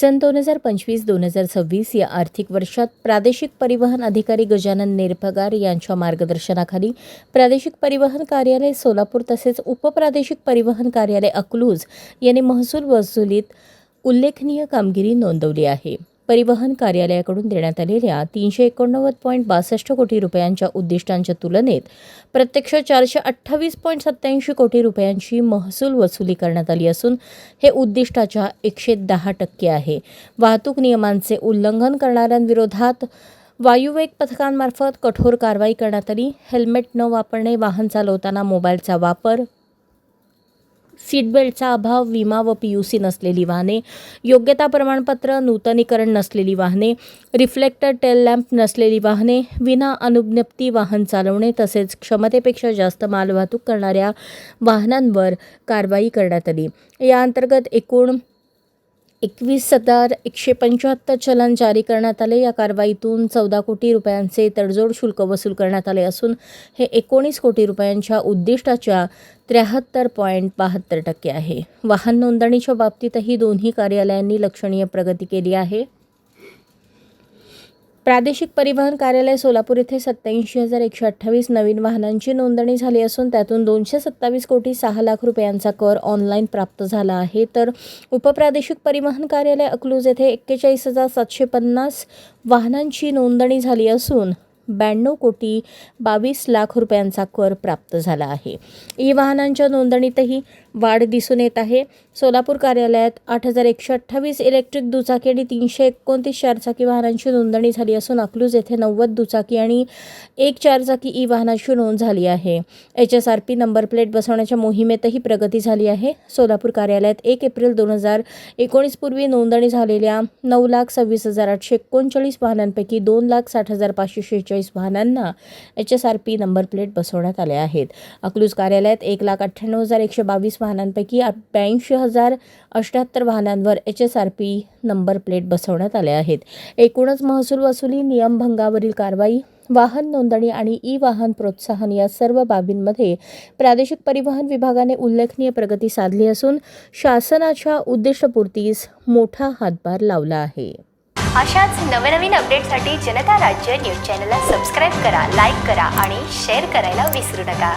सन 2025-2026 या आर्थिक वर्षात प्रादेशिक परिवहन अधिकारी गजानन नेरपगार यांच्या मार्गदर्शनाखाली प्रादेशिक परिवहन कार्यालय सोलापूर तसेच उपप्रादेशिक परिवहन कार्यालय अकलूज यांनी महसूल वसुलीत उल्लेखनीय कामगिरी नोंदवली आहे. परिवहन कार्यालयाकडून देण्यात आलेल्या 389.62 कोटी रुपयांच्या उद्दिष्टांच्या तुलनेत प्रत्यक्ष 428.87 कोटी रुपयांची महसूल वसुली करण्यात आली असून हे उद्दिष्टाच्या 110% आहे. वाहतूक नियमांचे उल्लंघन करणाऱ्यांविरोधात वायुवेग पथकांमार्फत कठोर कारवाई करण्यात आली. हेल्मेट न वापरणे, वाहन चालवताना मोबाईलचा वापर, सीटबेल्टचा अभाव, विमा व PUC नसलेली वाहने, योग्यता प्रमाणपत्र, नूतनीकरण नसलेली वाहने, रिफ्लेक्टर टेल लॅम्प नसलेली वाहने, विना अनुज्ञप्ती वाहन चालवणे तसेच क्षमतेपेक्षा जास्त मालवाहतूक करणाऱ्या वाहनांवर कारवाई करण्यात आली. या अंतर्गत एकूण 21,175 चलन जारी करण्यात आले. या कारवाईतून 14 कोटी रुपयांचे तडजोड शुल्क वसूल करण्यात आले असून हे 19 कोटी रुपयांच्या उद्दिष्टाच्या 73.72% आहे. वाहन नोंदणीच्या बाबतीतही दोन्ही कार्यालयांनी लक्षणीय प्रगती केली आहे. प्रादेशिक परिवहन कार्यालय सोलापूर येथे 87,128 नवीन वाहनांची नोंदणी झाली असून त्यातून 227 कोटी 6 लाख रुपयांचा कर ऑनलाईन प्राप्त झाला आहे. तर उपप्रादेशिक परिवहन कार्यालय अकलूज येथे 41,750 वाहनांची नोंदणी झाली असून 92 कोटी 22 लाख रुपयांचा कर प्राप्त झाला आहे. ई वाहनांच्या नोंदणीतही वाढ दिसून येत आहे. सोलापूर कार्यालयात 8,128 इलेक्ट्रिक दुचाकी आणि 329 चारचाकी वाहनांची नोंदणी झाली असून अकलूज येथे 90 दुचाकी आणि 1 चारचाकी ई वाहनाची नोंद झाली आहे. HSRP नंबर प्लेट बसवण्याच्या मोहिमेतही प्रगती झाली आहे. सोलापूर कार्यालयात 1 एप्रिल 2019 पूर्वी नोंदणी झालेल्या 9,26,839 वाहनांपैकी 2,60,546 वाहनांना HSRP नंबर प्लेट बसवण्यात आले आहेत. अकलूज कार्यालयात 1,98,122 वाहनांपैकी 82,078 वाहनांवर HSRP नंबर प्लेट बसवण्यात आले आहेत. एकूणच महसूल वसुली, नियमभंगावरील कारवाई, वाहन नोंदणी आणि ई वाहन प्रोत्साहन या सर्व बाबींमध्ये प्रादेशिक परिवहन विभागाने उल्लेखनीय प्रगती साधली असून शासनाच्या उद्दिष्टपूर्तीस मोठा हातभार लावला आहे. अशाच नवनवीन अपडेटसाठी जनता राज्य न्यूज चॅनलला सबस्क्राईब करा, लाईक करा आणि शेअर करायला विसरू नका.